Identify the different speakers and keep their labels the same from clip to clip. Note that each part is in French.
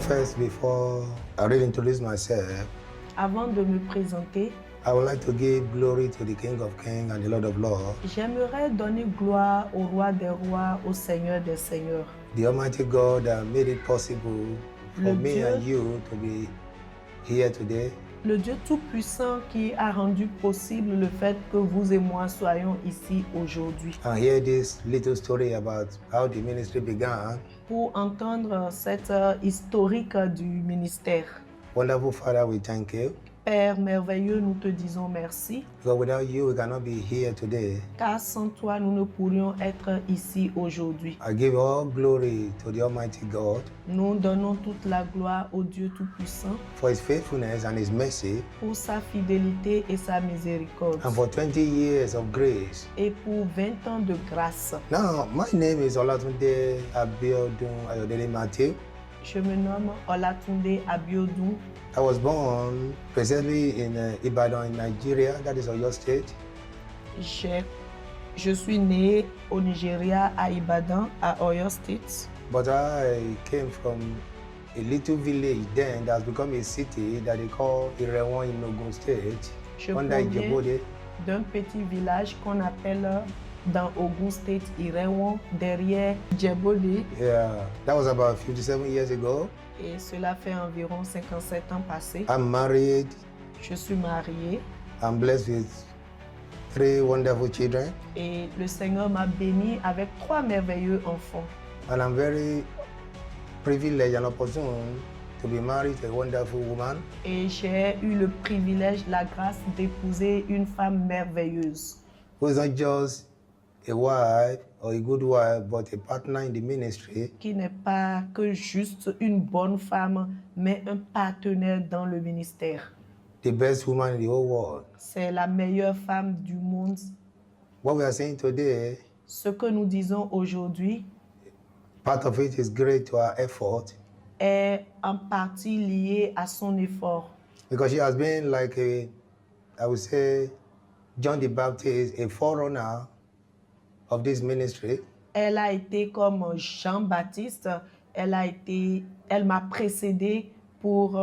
Speaker 1: First, before I really introduce myself,
Speaker 2: Avant de me présenter,
Speaker 1: I would like to give glory to the King of Kings and the Lord of Lords,
Speaker 2: j'aimerais donner gloire au roi des rois, au Seigneur des seigneurs.
Speaker 1: the Almighty God that made it possible for
Speaker 2: Le
Speaker 1: me
Speaker 2: Dieu-
Speaker 1: and you to be here today.
Speaker 2: Le Dieu Tout-Puissant qui a rendu possible le fait que vous et moi soyons ici aujourd'hui.
Speaker 1: And hear this little story about how the ministry began.
Speaker 2: Pour entendre cette historique du ministère.
Speaker 1: Wonderful Father, we thank you.
Speaker 2: Père merveilleux, nous te disons merci,
Speaker 1: Because without you, we cannot be here today.
Speaker 2: car sans toi, nous ne pourrions être ici aujourd'hui.
Speaker 1: I give all glory to the Almighty God
Speaker 2: Nous donnons toute la gloire au Dieu Tout-Puissant
Speaker 1: for His faithfulness and His mercy,
Speaker 2: pour sa fidélité et sa miséricorde,
Speaker 1: and for 20 years of grace.
Speaker 2: et pour 20 ans de grâce.
Speaker 1: Now, my name is Olatunde Abiodun Ayodele Matthew.
Speaker 2: Je me nomme Olatunde Abiodun.
Speaker 1: I was born presently in Ibadan, in Nigeria, that is Oyo State.
Speaker 2: Je suis né au Nigeria, à Ibadan, à Oyo State.
Speaker 1: But I came from a little village then that's become a city that they call Irewon in Ogun State,
Speaker 2: Je
Speaker 1: under
Speaker 2: proviens
Speaker 1: Ijebode.
Speaker 2: d'un petit village qu'on appelle dans Ogun State, Irewon, derrière Djebode.
Speaker 1: Yeah, that was about 57 years ago.
Speaker 2: Et cela fait environ 57 ans passés.
Speaker 1: I'm married.
Speaker 2: Je suis mariée
Speaker 1: I'm blessed with 3 wonderful children.
Speaker 2: et le Seigneur m'a béni avec 3 merveilleux enfants.
Speaker 1: And I'm very privileged and opportune to be married to a wonderful woman.
Speaker 2: Et j'ai eu le privilège, la grâce d'épouser une femme merveilleuse
Speaker 1: Who is not just a wife or a good wife, but a partner in the ministry.
Speaker 2: qui n'est pas que juste une bonne femme, mais un partenaire dans le ministère.
Speaker 1: The best woman in the whole world.
Speaker 2: C'est la meilleure femme du monde.
Speaker 1: What we are saying today,
Speaker 2: Ce que nous disons aujourd'hui
Speaker 1: part of it is great to our effort,
Speaker 2: est en partie lié à son effort.
Speaker 1: because she has been like I would say, John the Baptist, a forerunner of this ministry.
Speaker 2: Elle a été comme Jean-Baptiste, elle m'a précédé pour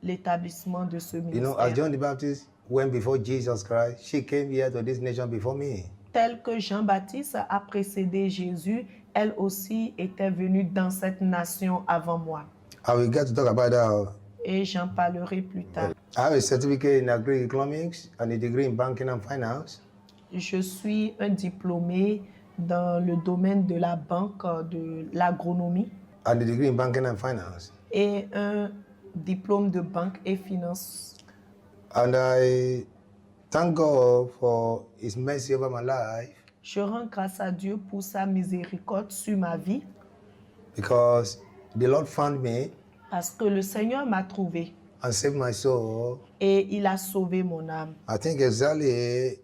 Speaker 2: l'établissement de ce
Speaker 1: You know, as
Speaker 2: ministère.
Speaker 1: John the Baptist went before Jesus Christ, she came here to this nation before me.
Speaker 2: Tel que Jean-Baptiste a précédé Jésus, elle aussi était venue dans cette nation avant moi.
Speaker 1: I will get to talk about that.
Speaker 2: Et j'en parlerai plus tard.
Speaker 1: I have a certificate in agri-economics and a degree in banking and finance.
Speaker 2: Je suis un diplômé dans le domaine de la banque, de l'agronomie,
Speaker 1: And a degree in banking and finance.
Speaker 2: et un diplôme de banque et finance.
Speaker 1: And I thank God for His mercy over my life,
Speaker 2: Je rends grâce à Dieu pour sa miséricorde sur ma vie,
Speaker 1: because the Lord found me
Speaker 2: parce que le Seigneur m'a trouvé
Speaker 1: and saved my soul.
Speaker 2: et il a sauvé mon âme.
Speaker 1: I think exactly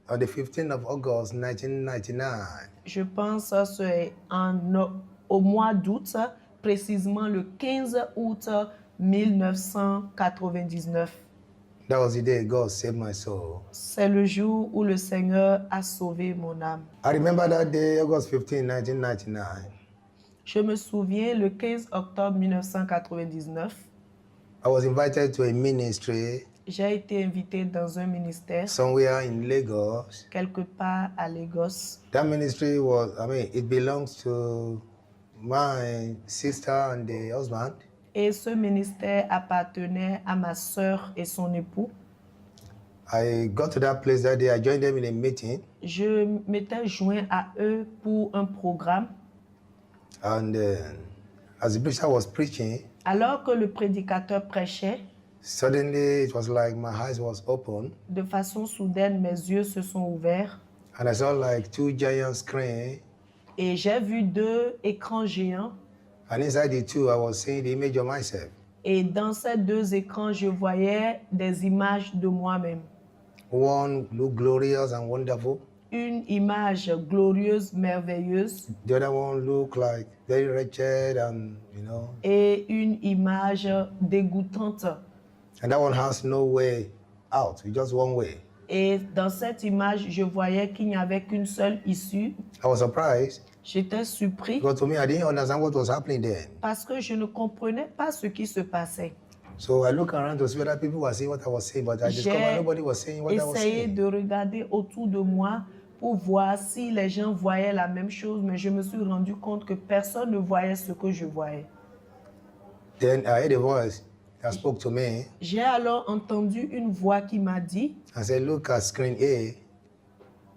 Speaker 1: on the 15th of August 1999.
Speaker 2: Je pense que c'est au mois d'août, précisément le 15 août 1999.
Speaker 1: That was the day God saved my soul.
Speaker 2: C'est le jour où le Seigneur a sauvé mon âme.
Speaker 1: I remember that day, August 15, 1999.
Speaker 2: Je me souviens, le 15 octobre 1999,
Speaker 1: I was invited to a ministry
Speaker 2: j'ai été invitée dans un ministère
Speaker 1: somewhere in Lagos.
Speaker 2: quelque part à Lagos.
Speaker 1: That ministry was, it belongs to my sister and the husband.
Speaker 2: Et ce ministère appartenait à ma sœur et son époux.
Speaker 1: I got to that place that day. I joined them in a meeting.
Speaker 2: Je m'étais joint à eux pour un programme.
Speaker 1: And as the preacher was preaching,
Speaker 2: Alors que le prédicateur prêchait,
Speaker 1: suddenly it was like my eyes was open.
Speaker 2: de façon soudaine, mes yeux se sont ouverts
Speaker 1: And I saw like 2 giant screens.
Speaker 2: et j'ai vu 2 écrans géants.
Speaker 1: And inside the 2, I was seeing the image of myself.
Speaker 2: Et dans ces 2 écrans, je voyais des images de moi-même.
Speaker 1: One looked glorious and wonderful.
Speaker 2: Une image glorieuse, merveilleuse,
Speaker 1: The other one looked like very wretched and,
Speaker 2: et une image dégoûtante.
Speaker 1: And that one has no way out, just one way.
Speaker 2: Et dans cette image, je voyais qu'il n'y avait qu'une seule issue.
Speaker 1: I was surprised
Speaker 2: J'étais surpris
Speaker 1: because to me, I didn't understand what was happening then.
Speaker 2: parce que je ne comprenais pas ce qui se passait.
Speaker 1: So I look around to see whether people were saying what I was saying, but I discovered
Speaker 2: J'ai
Speaker 1: nobody was saying what I was
Speaker 2: essayé
Speaker 1: saying.
Speaker 2: de regarder autour de moi pour voir si les gens voyaient la même chose, mais je me suis rendu compte que personne ne voyait ce que je voyais.
Speaker 1: Then I heard a voice that spoke to me
Speaker 2: J'ai alors entendu une voix qui m'a dit,
Speaker 1: and said, look at screen A.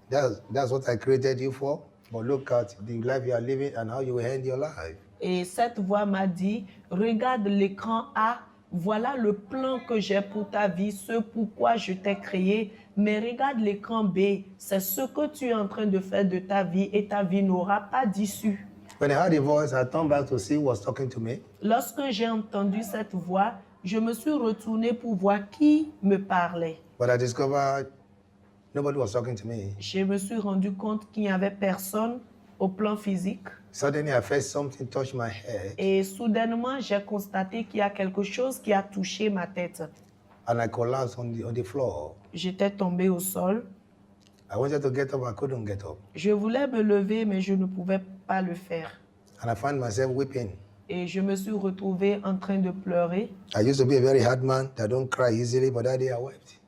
Speaker 1: That's what I created you for. But look at the life you are living and how you will end your life.
Speaker 2: et cette voix m'a dit, regarde l'écran A, voilà le plan que j'ai pour ta vie, ce pourquoi je t'ai créé, mais regarde l'écran B, c'est ce que tu es en train de faire de ta vie et ta vie n'aura pas d'issue.
Speaker 1: When I heard the voice, I turned back to see who was talking to me.
Speaker 2: Lorsque j'ai entendu cette voix, je me suis retournée pour voir qui me parlait.
Speaker 1: But I discovered nobody was talking to me.
Speaker 2: Je me suis rendu compte qu'il n'y avait personne au plan physique.
Speaker 1: Suddenly, I felt something touch my head,
Speaker 2: Et soudainement, j'ai constaté qu'il y a quelque chose qui a touché ma tête.
Speaker 1: and I collapsed on the floor.
Speaker 2: J'étais tombée au sol.
Speaker 1: I wanted to get up, I couldn't get up.
Speaker 2: Je voulais me lever, mais je ne pouvais pas le faire.
Speaker 1: And I found myself weeping.
Speaker 2: Et je me suis retrouvée en train de pleurer.
Speaker 1: I used to be a very hard man that don't cry easily, but that day I wept.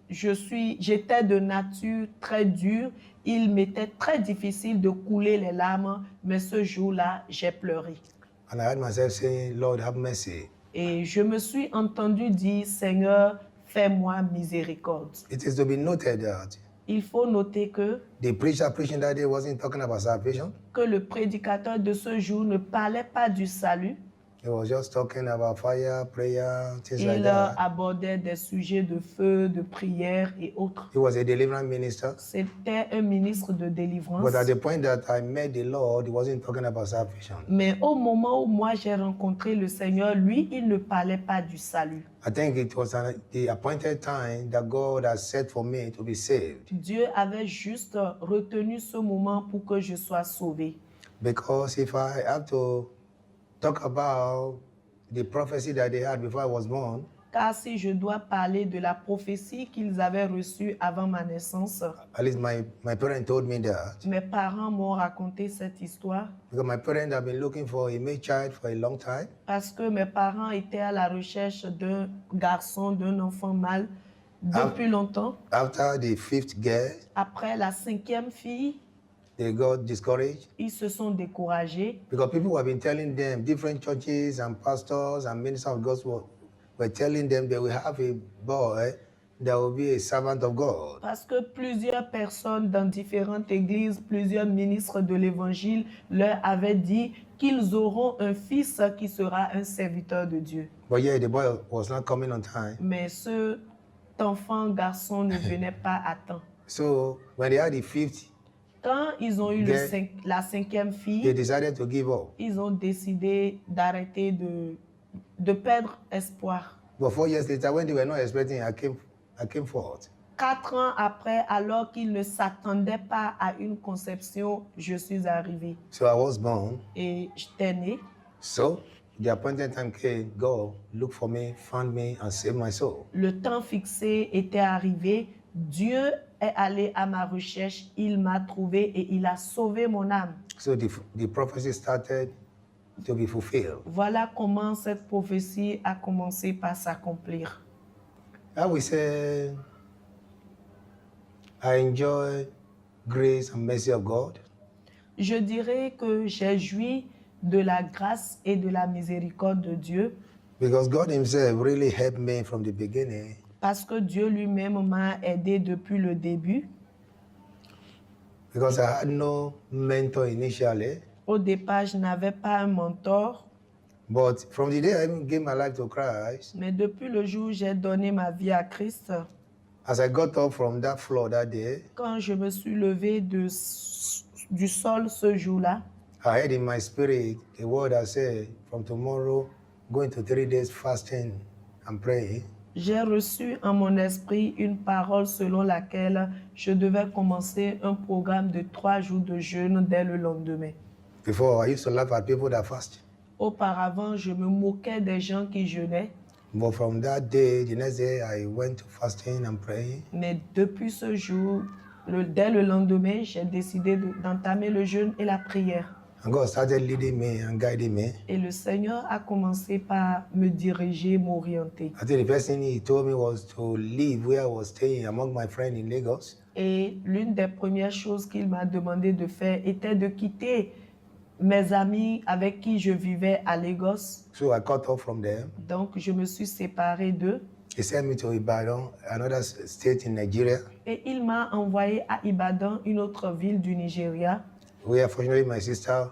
Speaker 2: J'étais de nature très dure. Il m'était très difficile de couler les larmes, mais ce jour-là, j'ai pleuré.
Speaker 1: And I heard myself saying, Lord, have mercy.
Speaker 2: Et je me suis entendu dire, Seigneur, fais-moi miséricorde.
Speaker 1: It is to be noted that
Speaker 2: Il faut noter que
Speaker 1: the preacher preaching that day wasn't talking about salvation.
Speaker 2: le prédicateur de ce jour ne parlait pas du salut.
Speaker 1: He was just talking about fire, prayer, things like
Speaker 2: Il
Speaker 1: that.
Speaker 2: abordait des sujets de feu, de prière et autres.
Speaker 1: He was a deliverance minister.
Speaker 2: C'était un ministre de délivrance.
Speaker 1: But at the point that I met the Lord, he wasn't talking about salvation.
Speaker 2: Mais au moment où moi j'ai rencontré le Seigneur, lui, il ne parlait pas du salut.
Speaker 1: I think it was the appointed time that God has set for me to be saved.
Speaker 2: Dieu avait juste retenu ce moment pour que je sois sauvé.
Speaker 1: Because if I have to talk about the prophecy that they had before I was born,
Speaker 2: Car si je dois parler de la prophétie qu'ils avaient reçue avant ma naissance,
Speaker 1: at least my parents told me that.
Speaker 2: mes parents m'ont raconté cette histoire
Speaker 1: Because my parents have been looking for a male child for a long time.
Speaker 2: parce que mes parents étaient à la recherche d'un garçon, d'un enfant mâle depuis longtemps.
Speaker 1: After the fifth girl,
Speaker 2: Après la 5e fille,
Speaker 1: they got discouraged
Speaker 2: ils se sont découragés
Speaker 1: because people have been telling them, different churches and pastors and ministers of gospel were telling them they will have a boy that will be a servant of God.
Speaker 2: parce que plusieurs personnes dans différentes églises, plusieurs ministres de l'évangile leur avaient dit qu'ils auront un fils qui sera un serviteur de Dieu.
Speaker 1: But yeah, the boy was not coming on time.
Speaker 2: Mais cet enfant garçon ne venait pas à temps.
Speaker 1: So when they had the fifth,
Speaker 2: Quand ils ont eu la 5e
Speaker 1: they
Speaker 2: fille,
Speaker 1: decided to give up.
Speaker 2: ils ont décidé d'arrêter de perdre espoir.
Speaker 1: But 4 years later, when they were not expecting, I came forth.
Speaker 2: 4 ans après, alors qu'ils ne s'attendaient pas à une conception, je suis arrivée
Speaker 1: So I was born.
Speaker 2: et j'étais née.
Speaker 1: So the appointed time came. God looked for me, found me, and saved my soul.
Speaker 2: Le temps fixé était arrivé. Dieu est allé à ma recherche, il m'a trouvé et il a sauvé mon âme.
Speaker 1: So the prophecy started to be fulfilled.
Speaker 2: Voilà comment cette prophétie a commencé par s'accomplir.
Speaker 1: I will say, I enjoy grace and mercy of God
Speaker 2: Je dirais que j'ai joui de la grâce et de la miséricorde de Dieu
Speaker 1: because God Himself really helped me from the beginning.
Speaker 2: parce que Dieu lui-même m'a aidé depuis le début.
Speaker 1: Because I had no mentor initially,
Speaker 2: Au départ, je n'avais pas un mentor,
Speaker 1: but from the day I even gave my life to Christ,
Speaker 2: mais depuis le jour où j'ai donné ma vie à Christ,
Speaker 1: as I got up from that floor that day,
Speaker 2: quand je me suis levée du sol ce jour-là,
Speaker 1: I heard in my spirit a word that said, from tomorrow, go into 3 days fasting and praying.
Speaker 2: j'ai reçu en mon esprit une parole selon laquelle je devais commencer un programme de 3 jours de jeûne dès le lendemain.
Speaker 1: Before, I used to laugh at people that fast.
Speaker 2: Auparavant, je me moquais des gens qui jeûnaient,
Speaker 1: But from that day, the next day, I went to fasting and praying.
Speaker 2: mais depuis ce jour, Dès le lendemain, j'ai décidé d'entamer le jeûne et la prière.
Speaker 1: And God started leading me and guiding me.
Speaker 2: Et le Seigneur a commencé par me diriger, m'orienter.
Speaker 1: I think the first thing He told me was to leave where I was staying among my friends in Lagos.
Speaker 2: Et l'une des premières choses qu'il m'a demandé de faire était de quitter mes amis avec qui je vivais à Lagos.
Speaker 1: So I cut off from them.
Speaker 2: Donc, je me suis séparée d'eux.
Speaker 1: He sent me to Ibadan, another state in Nigeria,
Speaker 2: Et il m'a envoyé à Ibadan, une autre ville du Nigeria,
Speaker 1: where fortunately my sister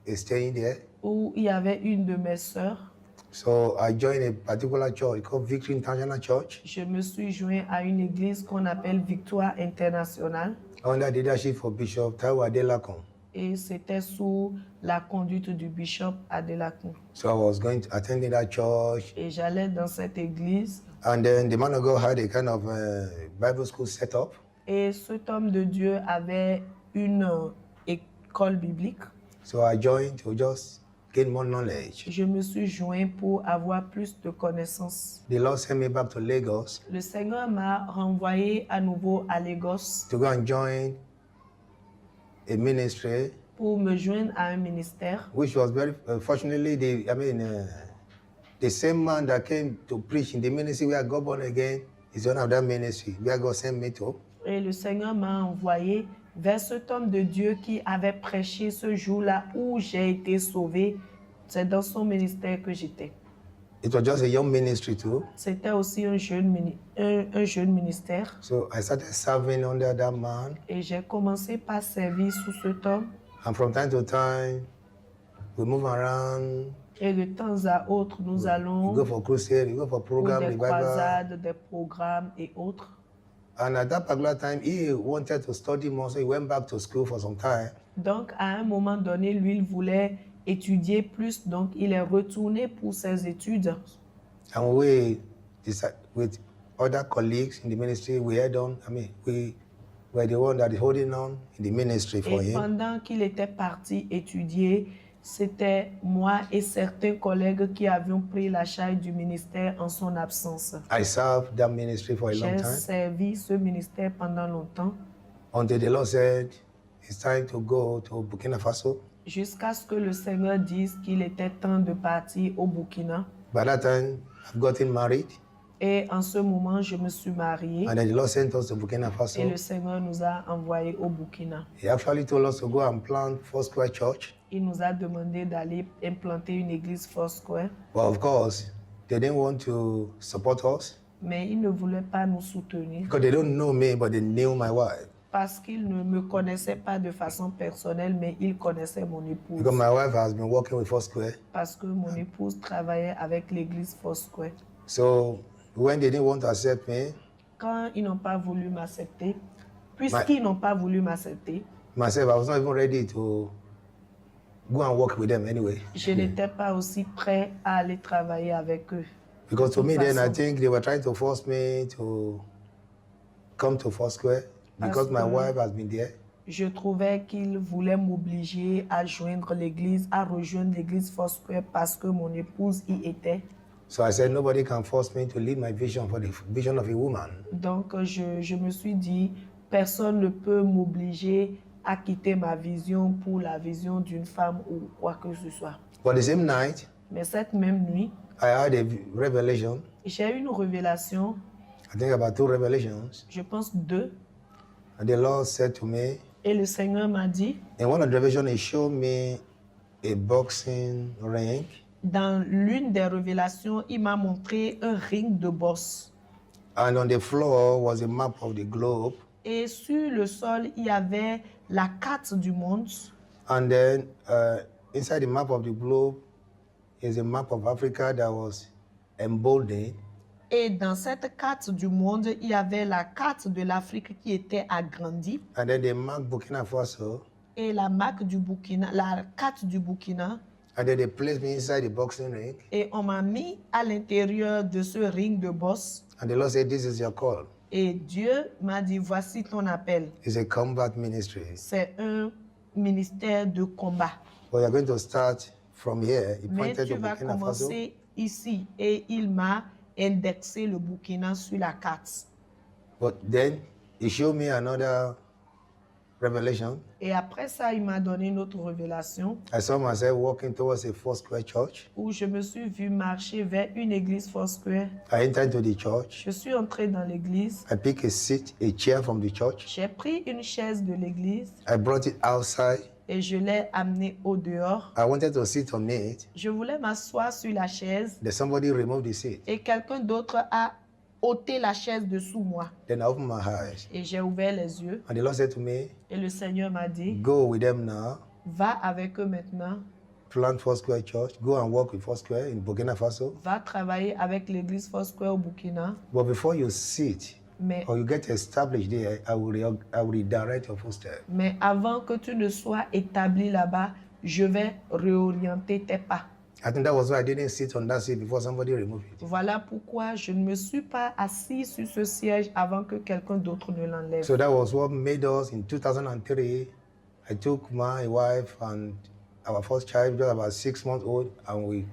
Speaker 1: is staying there.
Speaker 2: où il y avait une de mes sœurs.
Speaker 1: So I joined a particular church called Victory International Church
Speaker 2: Je me suis joint à une église qu'on appelle Victoire Internationale.
Speaker 1: under the leadership of Bishop Taiwo Adelakun.
Speaker 2: Et c'était sous la conduite du bishop Adelakun.
Speaker 1: So I was attending that church,
Speaker 2: Et j'allais dans cette église.
Speaker 1: and then the man of God had a kind of Bible school set up.
Speaker 2: Et cet homme de Dieu avait une école biblique.
Speaker 1: So I joined to just gain more knowledge.
Speaker 2: Je me suis joint pour avoir plus de connaissances.
Speaker 1: The Lord sent me back to Lagos
Speaker 2: Le Seigneur m'a renvoyé à nouveau à Lagos
Speaker 1: to go and join a ministry,
Speaker 2: pour me joindre à un ministère.
Speaker 1: which was very fortunately the same man that came to preach in the ministry where I got born again is one of that ministry where God sent me to.
Speaker 2: Et le Seigneur m'a envoyé vers cet homme de Dieu qui avait prêché ce jour-là où j'ai été sauvé. C'est dans son ministère que j'étais.
Speaker 1: It was just a young ministry too.
Speaker 2: C'était aussi un jeune ministère.
Speaker 1: So I started serving under that man.
Speaker 2: Et j'ai commencé par servir sous cet homme.
Speaker 1: And from time to time, we move around.
Speaker 2: Et de temps à autre, nous allons
Speaker 1: We go for crusade, we go for
Speaker 2: pour
Speaker 1: program,
Speaker 2: des
Speaker 1: revival.
Speaker 2: croisades, des programmes et autres.
Speaker 1: And at that particular time, he wanted to study more, so he went back to school for some time.
Speaker 2: Donc, à un moment donné, lui, il voulait étudier plus, donc il est retourné pour ses études.
Speaker 1: And we decided, with other colleagues in the ministry, we had on, we were the one that is holding on in the ministry for
Speaker 2: Et
Speaker 1: him.
Speaker 2: pendant qu'il était parti étudier, c'était moi et certains collègues qui avions pris la charge du ministère en son absence.
Speaker 1: I served that ministry for a long
Speaker 2: J'ai
Speaker 1: time
Speaker 2: servi ce ministère pendant longtemps,
Speaker 1: until the Lord said, it's time to go to Burkina Faso.
Speaker 2: jusqu'à ce que le Seigneur dise qu'il était temps de partir au Burkina.
Speaker 1: By that time, I've gotten married,
Speaker 2: Et en ce moment, je me suis mariée
Speaker 1: and then the Lord sent us to Burkina
Speaker 2: et
Speaker 1: Faso.
Speaker 2: le Seigneur nous a envoyés au Burkina.
Speaker 1: He actually told us to go and plant Foursquare Church.
Speaker 2: Il nous a demandé d'aller implanter une église Foursquare,
Speaker 1: But of course, they didn't want to support us
Speaker 2: mais il ne voulait pas nous soutenir
Speaker 1: because they don't know me, but they knew my wife.
Speaker 2: parce qu'il ne me connaissait pas de façon personnelle, mais il connaissait mon épouse.
Speaker 1: Because my wife has been working with Foursquare.
Speaker 2: Parce que mon épouse travaillait avec l'église Foursquare.
Speaker 1: So when they didn't want to accept me,
Speaker 2: Quand ils n'ont pas voulu m'accepter, puisqu'ils n'ont pas voulu m'accepter,
Speaker 1: myself, I was not even ready to go and work with them anyway.
Speaker 2: je n'étais pas aussi prêt à aller travailler avec eux.
Speaker 1: Because to
Speaker 2: De
Speaker 1: me
Speaker 2: toute
Speaker 1: then, I
Speaker 2: façon.
Speaker 1: think they were trying to force me to come to Foursquare because my
Speaker 2: Parce que-
Speaker 1: wife has been there.
Speaker 2: Je trouvais qu'ils voulaient m'obliger à joindre l'église, à rejoindre l'église Foursquare parce que mon épouse y était.
Speaker 1: So I said, nobody can force me to leave my vision for the vision of a woman.
Speaker 2: Donc, je me suis dit, personne ne peut m'obliger à quitter ma vision pour la vision d'une femme ou quoi que ce soit.
Speaker 1: But the same night,
Speaker 2: Mais cette même nuit,
Speaker 1: I had a revelation.
Speaker 2: j'ai eu une révélation,
Speaker 1: I think about 2 revelations.
Speaker 2: je pense 2,
Speaker 1: And the Lord said to me,
Speaker 2: et le Seigneur m'a dit,
Speaker 1: in one of the revelations, He showed me a boxing ring.
Speaker 2: dans l'une des révélations, il m'a montré un ring de boxe.
Speaker 1: And on the floor was a map of the globe.
Speaker 2: Et sur le sol, il y avait la carte du monde.
Speaker 1: And then inside the map of the globe is a map of Africa that was emboldened.
Speaker 2: Et dans cette carte du monde, il y avait la carte de l'Afrique qui était agrandie.
Speaker 1: And then they marked Burkina Faso.
Speaker 2: Et la marque du Burkina, la carte du Burkina.
Speaker 1: And then they placed me inside the boxing ring.
Speaker 2: Et on m'a mis à l'intérieur de ce ring de boxe.
Speaker 1: And the Lord said, this is your call.
Speaker 2: Et Dieu m'a dit, voici ton appel.
Speaker 1: It's a combat ministry.
Speaker 2: C'est un ministère de combat.
Speaker 1: But you're going to start from here. He
Speaker 2: Mais
Speaker 1: pointed
Speaker 2: tu
Speaker 1: to
Speaker 2: vas
Speaker 1: Burkina Faso.
Speaker 2: commencer ici. Et il m'a indexé le Burkina sur la carte.
Speaker 1: But then he showed me another revelation.
Speaker 2: Et après ça, il m'a donné une autre révélation
Speaker 1: I saw myself walking towards a Foursquare church.
Speaker 2: où je me suis vu marcher vers une église Foursquare.
Speaker 1: I entered into the church.
Speaker 2: Je suis entré dans l'église.
Speaker 1: I picked a chair from the church.
Speaker 2: J'ai pris une chaise de l'église
Speaker 1: I brought it outside.
Speaker 2: et je l'ai amenée au dehors.
Speaker 1: I wanted to sit on it.
Speaker 2: Je voulais m'asseoir sur la chaise
Speaker 1: Then somebody removed the seat.
Speaker 2: et quelqu'un d'autre a ôté la chaise dessous moi.
Speaker 1: Then I opened my eyes.
Speaker 2: Et j'ai ouvert les yeux
Speaker 1: And the Lord said to me,
Speaker 2: et le Seigneur m'a dit,
Speaker 1: go with them now.
Speaker 2: va avec eux maintenant,
Speaker 1: Plant Foursquare Church. Go and work with Foursquare in Burkina Faso.
Speaker 2: va travailler avec l'église Foursquare au Burkina.
Speaker 1: But before you sit
Speaker 2: Mais,
Speaker 1: or you get established there, I will redirect your footsteps.
Speaker 2: mais avant que tu ne sois établi là-bas, je vais réorienter tes pas.
Speaker 1: I think that was why I didn't sit on that seat before somebody removed it.
Speaker 2: Voilà pourquoi je ne me suis pas assis sur ce siège avant que quelqu'un d'autre ne l'enlève.
Speaker 1: So that was what made us in 2003. I took my wife and our first child, just about 6 months old, and we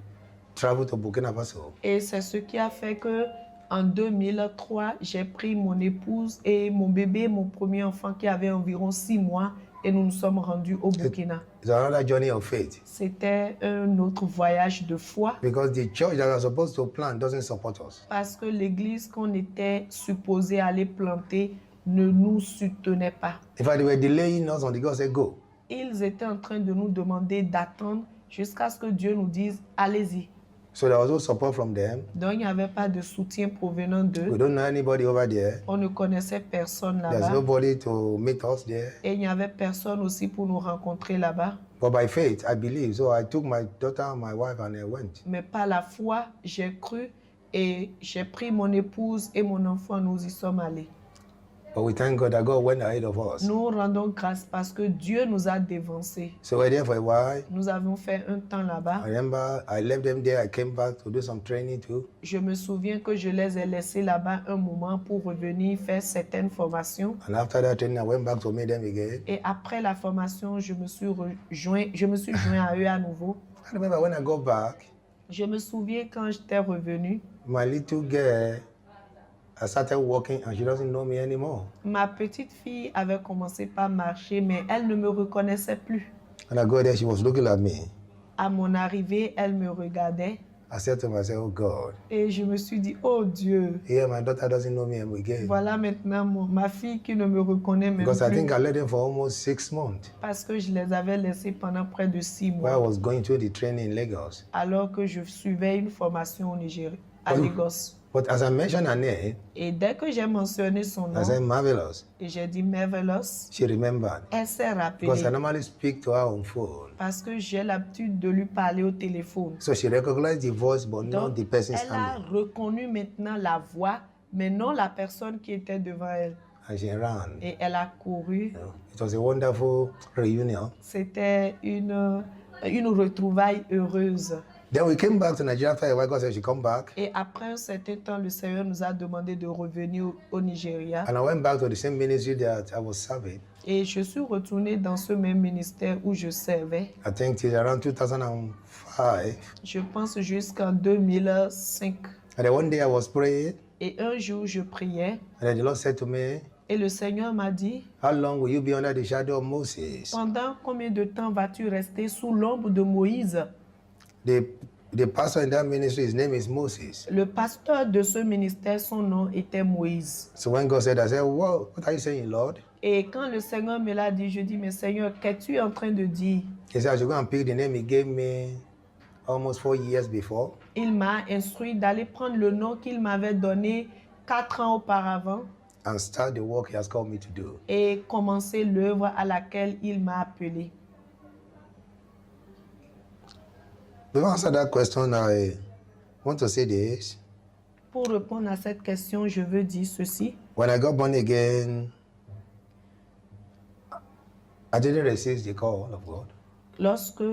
Speaker 1: traveled to Burkina Faso.
Speaker 2: Et c'est ce qui a fait que en 2003, j'ai pris mon épouse et mon bébé, mon premier enfant qui avait environ 6 mois, et nous nous sommes rendus au Burkina.
Speaker 1: It's another journey of faith
Speaker 2: C'était un autre voyage de foi
Speaker 1: because the church that we are supposed to plant doesn't support us.
Speaker 2: parce que l'église qu'on était supposé aller planter ne nous soutenait pas.
Speaker 1: In fact, they were delaying us until God said, go.
Speaker 2: Ils étaient en train de nous demander d'attendre jusqu'à ce que Dieu nous dise « Allez-y ».
Speaker 1: So there was no support from them.
Speaker 2: Donc, il n'y avait pas de soutien provenant
Speaker 1: We
Speaker 2: d'eux.
Speaker 1: don't know anybody over there.
Speaker 2: On ne connaissait personne
Speaker 1: There's
Speaker 2: là-bas.
Speaker 1: nobody to meet us there.
Speaker 2: Et il n'y avait personne aussi pour nous rencontrer là-bas.
Speaker 1: But by faith, I believe. So I took my daughter and my wife and I went.
Speaker 2: Mais par la foi, j'ai cru et j'ai pris mon épouse et mon enfant, nous y sommes allés.
Speaker 1: But we thank God that God went ahead of us.
Speaker 2: Nous rendons grâce parce que Dieu nous a dévancés.
Speaker 1: So we're there for a while.
Speaker 2: Nous avons fait un temps là-bas.
Speaker 1: I remember I left them there. I came back to do some training too.
Speaker 2: Je me souviens que je les ai laissés là-bas un moment pour revenir faire certaines formations.
Speaker 1: And after that training, I went back to meet them again.
Speaker 2: Et après la formation, je me suis joint à eux à nouveau.
Speaker 1: I remember when I got back,
Speaker 2: Je me souviens quand j'étais revenu,
Speaker 1: my little girl, I started walking and she doesn't know me anymore.
Speaker 2: ma petite fille avait commencé par marcher, mais elle ne me reconnaissait plus.
Speaker 1: And I got there, she was looking at me.
Speaker 2: À mon arrivée, elle me regardait
Speaker 1: I said to myself, oh God,
Speaker 2: et je me suis dit, oh Dieu,
Speaker 1: here my daughter doesn't know me again.
Speaker 2: voilà maintenant ma fille qui ne me reconnaît même
Speaker 1: Because I
Speaker 2: plus
Speaker 1: think I let them for almost 6 months
Speaker 2: parce que je les avais laissés pendant près de 6
Speaker 1: while I
Speaker 2: mois
Speaker 1: was going through the training in Lagos.
Speaker 2: alors que je suivais une formation au Nigeria, à
Speaker 1: Oh.
Speaker 2: Lagos.
Speaker 1: But as I mentioned her name,
Speaker 2: Et dès que j'ai mentionné son
Speaker 1: I said,
Speaker 2: nom
Speaker 1: marvelous.
Speaker 2: et j'ai dit Marvelous,
Speaker 1: She remembered.
Speaker 2: elle s'est
Speaker 1: Because I
Speaker 2: rappelée
Speaker 1: normally speak to her on phone.
Speaker 2: parce que j'ai l'habitude de lui parler au téléphone.
Speaker 1: So she recognized the voice, but not
Speaker 2: Donc,
Speaker 1: the person's
Speaker 2: elle a
Speaker 1: name.
Speaker 2: reconnu maintenant la voix, mais non la personne qui était devant elle.
Speaker 1: And she ran.
Speaker 2: Et elle a couru.
Speaker 1: It was a wonderful reunion.
Speaker 2: C'était une retrouvaille heureuse.
Speaker 1: Then we came back to Nigeria after a while. God said she come back.
Speaker 2: Et après un certain temps, le Seigneur nous a demandé de revenir au Nigeria.
Speaker 1: And I went back to the same ministry that I was serving.
Speaker 2: Et je suis retournée dans ce même ministère où je servais.
Speaker 1: I think till around 2005.
Speaker 2: Je pense jusqu'en 2005.
Speaker 1: And then one day I was praying,
Speaker 2: Et un jour, je priais.
Speaker 1: and then the Lord said to me,
Speaker 2: Et le Seigneur m'a dit,
Speaker 1: how long will you be under the shadow of Moses?
Speaker 2: pendant combien de temps vas-tu rester sous l'ombre de Moïse?
Speaker 1: The pastor in that ministry, his name is Moses.
Speaker 2: Le pasteur de ce ministère, son nom était Moïse.
Speaker 1: So when God said, I said, what are you saying, Lord?
Speaker 2: Et quand le Seigneur me l'a dit, je dis, mais Seigneur, qu'es-tu en train de dire?
Speaker 1: He said, I should go and pick the name he gave me almost 4 years before.
Speaker 2: Il m'a instruit d'aller prendre le nom qu'il m'avait donné 4 ans auparavant
Speaker 1: And start the work he has called me to do.
Speaker 2: et commencer l'œuvre à laquelle il m'a appelé.
Speaker 1: Before I answer that question, I want to say this.
Speaker 2: Pour répondre à cette question, je veux dire ceci.
Speaker 1: When I got born again, I didn't resist the call of God.
Speaker 2: Lorsque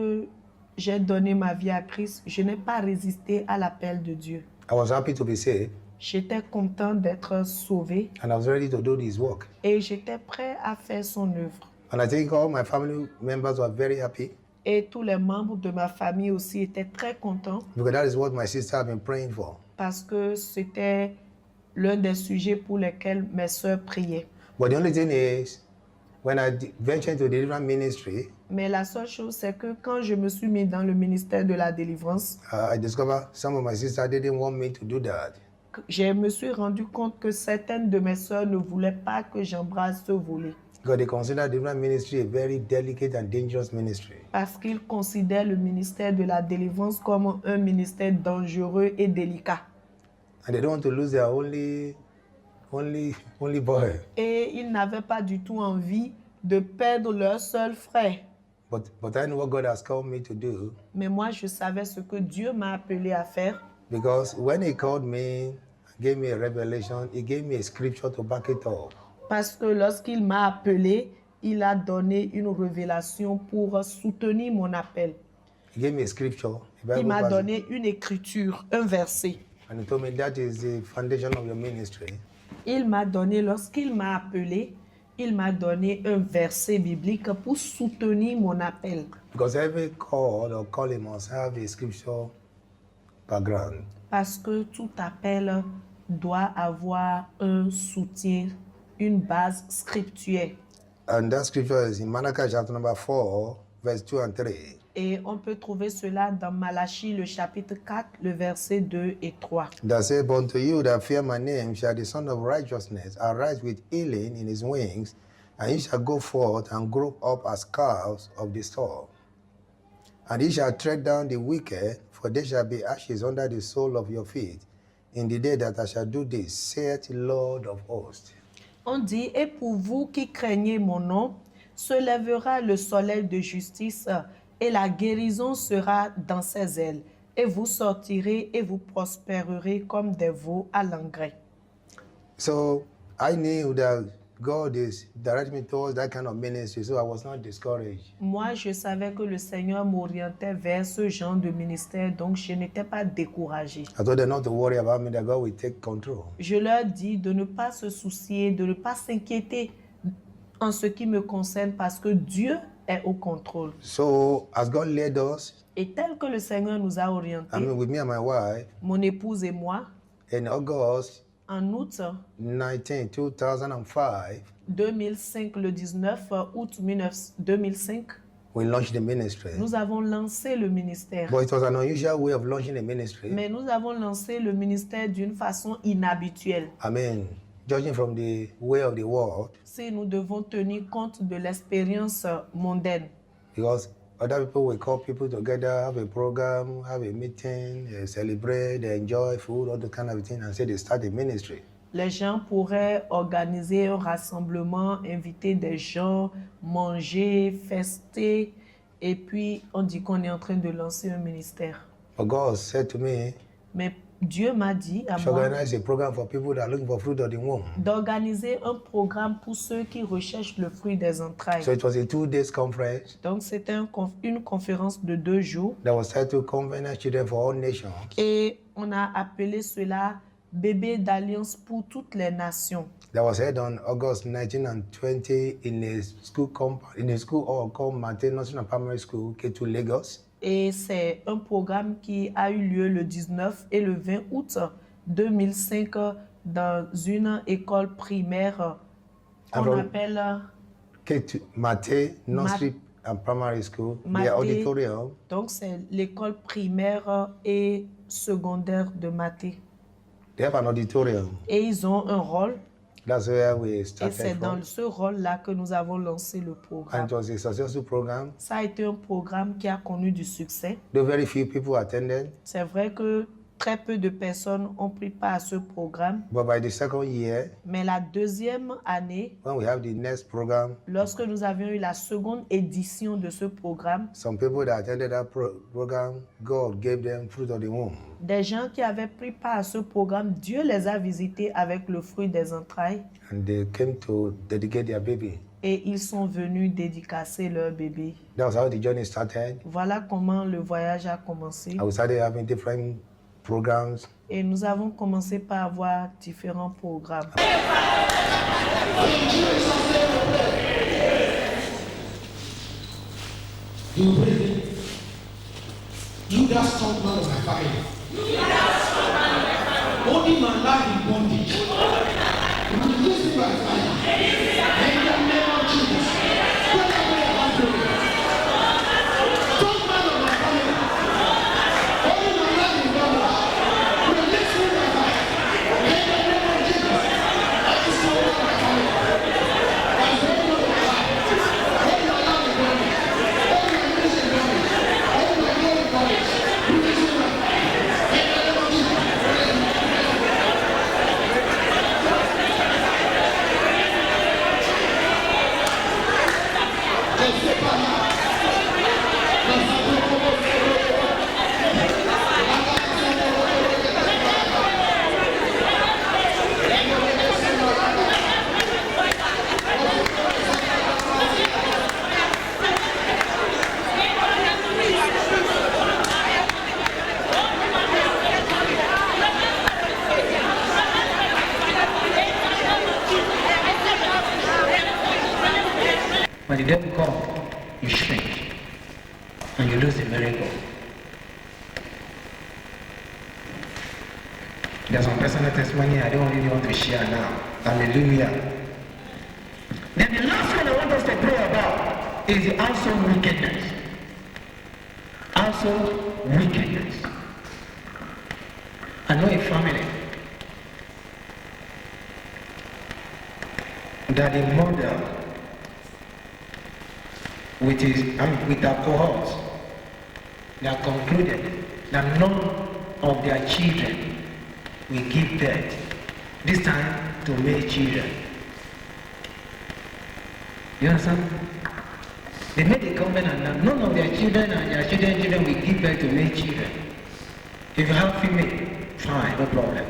Speaker 2: j'ai donné ma vie à Christ, je n'ai pas résisté à l'appel de Dieu.
Speaker 1: I was happy to be saved,
Speaker 2: J'étais content d'être sauvé
Speaker 1: and I was ready to do this work.
Speaker 2: et j'étais prêt à faire son œuvre.
Speaker 1: And I think all my family members were very happy
Speaker 2: Et tous les membres de ma famille aussi étaient très contents
Speaker 1: because that is what my sister had been praying for.
Speaker 2: parce que c'était l'un des sujets pour lesquels mes sœurs priaient.
Speaker 1: But the only thing is, when I ventured into the different ministry,
Speaker 2: Mais la seule chose, c'est que quand je me suis mis dans le ministère de la délivrance,
Speaker 1: I discovered some of my sisters didn't want me to do that.
Speaker 2: je me suis rendu compte que certaines de mes sœurs ne voulaient pas que j'embrasse ce volet.
Speaker 1: Because they consider different ministry a very delicate and dangerous ministry.
Speaker 2: Parce qu'ils considèrent le ministère de la délivrance comme un ministère dangereux et délicat.
Speaker 1: And they don't want to lose their only boy.
Speaker 2: Et ils n'avaient pas du tout envie de perdre leur seul frère.
Speaker 1: But I know what God has called me to do.
Speaker 2: Mais moi, je savais ce que Dieu m'a appelé à faire.
Speaker 1: Because when he called me, gave me a revelation, he gave me a scripture to back it up.
Speaker 2: Parce que lorsqu'il m'a appelé, il a donné une révélation pour soutenir mon appel.
Speaker 1: He gave me a scripture, a
Speaker 2: Il
Speaker 1: Bible
Speaker 2: m'a
Speaker 1: passage,
Speaker 2: donné une écriture, un verset.
Speaker 1: and he told me that is the foundation of your ministry.
Speaker 2: Il m'a donné, lorsqu'il m'a appelé, il m'a donné un verset biblique pour soutenir mon appel.
Speaker 1: Because every call or calling must have a scripture background.
Speaker 2: Parce que tout appel doit avoir un soutien, une base scriptuelle.
Speaker 1: And that scripture is in Malachi chapter number 4, verse 2 and 3.
Speaker 2: Et on peut trouver cela dans Malachie, le chapitre 4, le verset 2 et 3.
Speaker 1: That says, "But unto you that fear my name shall the Son of Righteousness arise with healing in his wings, and he shall go forth and grow up as calves of the stall. And he shall tread down the wicked, for there shall be ashes under the sole of your feet, in the day that I shall do this, saith the Lord of hosts."
Speaker 2: On dit, et pour vous qui craignez mon nom, se lèvera le soleil de justice, et la guérison sera dans ses ailes. Et vous sortirez et vous prospérerez comme des veaux à l'engrais.
Speaker 1: So I knew that God is directing me towards that kind of ministry, so I was not discouraged.
Speaker 2: Moi, je savais que le Seigneur m'orientait vers ce genre de ministère, donc je n'étais pas découragée.
Speaker 1: I told them not to worry about me, that God will take control.
Speaker 2: Je leur dis de ne pas se soucier, de ne pas s'inquiéter en ce qui me concerne parce que Dieu est au contrôle.
Speaker 1: So as God led us,
Speaker 2: Et tel que le Seigneur nous a orientés,
Speaker 1: with me and my wife,
Speaker 2: mon épouse et moi,
Speaker 1: in August
Speaker 2: en août
Speaker 1: 19, 2005,
Speaker 2: 2005, le 19 août 2005,
Speaker 1: we launched the ministry.
Speaker 2: nous avons lancé le ministère.
Speaker 1: But it was an unusual way of launching a ministry.
Speaker 2: Mais nous avons lancé le ministère d'une façon inhabituelle.
Speaker 1: I mean, judging from the way of the world,
Speaker 2: Si nous devons tenir compte de l'expérience mondaine.
Speaker 1: because other people will call people together, have a program, have a meeting, they celebrate, they enjoy food, all the kind of thing, and say they start a ministry.
Speaker 2: Les gens pourraient organiser un rassemblement, inviter des gens, manger, fester, et puis on dit qu'on est en train de lancer un ministère.
Speaker 1: But God said to me,
Speaker 2: Mais Dieu m'a dit à
Speaker 1: "You should
Speaker 2: moi
Speaker 1: organize a program for people that are looking for fruit of the womb."
Speaker 2: d'organiser un programme pour ceux qui recherchent le fruit des entrailles.
Speaker 1: So it was a 2 days conference
Speaker 2: Donc c'était une conférence de 2 jours
Speaker 1: that was titled Covenant Children for All Nations.
Speaker 2: et on a appelé cela Bébé d'Alliance pour toutes les nations.
Speaker 1: That was held on August 19 and 20 in a school hall called Mountain National Primary School, Ketu, Lagos.
Speaker 2: Et c'est un programme qui a eu lieu le 19 et le 20 août 2005 dans une école primaire qu'on
Speaker 1: from-
Speaker 2: appelle
Speaker 1: Ketu, Mate Nursery and Primary School.
Speaker 2: Mate.
Speaker 1: Their auditorium,
Speaker 2: donc c'est l'école primaire et secondaire de Maté.
Speaker 1: they have an auditorium.
Speaker 2: Et ils ont un rôle
Speaker 1: That's where we
Speaker 2: et c'est
Speaker 1: started
Speaker 2: dans
Speaker 1: from.
Speaker 2: ce rôle-là que nous avons lancé le
Speaker 1: And
Speaker 2: programme.
Speaker 1: it was a successful program.
Speaker 2: Ça a été un programme qui a connu du succès.
Speaker 1: Though very few people attended,
Speaker 2: C'est vrai que très peu de personnes ont pris part à ce programme,
Speaker 1: but by the second year,
Speaker 2: mais la deuxième année,
Speaker 1: when we have the next program,
Speaker 2: lorsque nous avions eu la seconde édition de ce programme,
Speaker 1: some people that attended that program, God gave them fruit of the womb.
Speaker 2: des gens qui avaient pris part à ce programme, Dieu les a visités avec le fruit des entrailles
Speaker 1: And they came to dedicate their baby.
Speaker 2: et ils sont venus dédicacer leur bébé.
Speaker 1: That was how the journey started.
Speaker 2: Voilà comment le voyage a commencé.
Speaker 1: And we started having different programs.
Speaker 2: Et nous avons commencé par avoir différents programmes.
Speaker 3: You pray. You that strong man of my family. Holding my life in bondage. Release me by fire. In the name of Jesus. Put up your hand to me. Don't man of my family. Only my life is God. Release me by fire. In the name of Jesus. Every soul of my family. I say no to my life. All my life is God. All my ministry is God. All my glory is God. Release me by fire. In the name of Jesus.
Speaker 4: When the devil comes, you shrink and you lose the miracle. There's some personal testimony I don't really want to share now. Hallelujah. Then the last one I want us to pray about is the household wickedness. Household wickedness. I know a family that the mother with their cohorts, they have concluded that none of their children will give birth, this time to male children. You understand? They made a covenant that none of their children and their children will give birth to male children. If you have female, fine, no problem.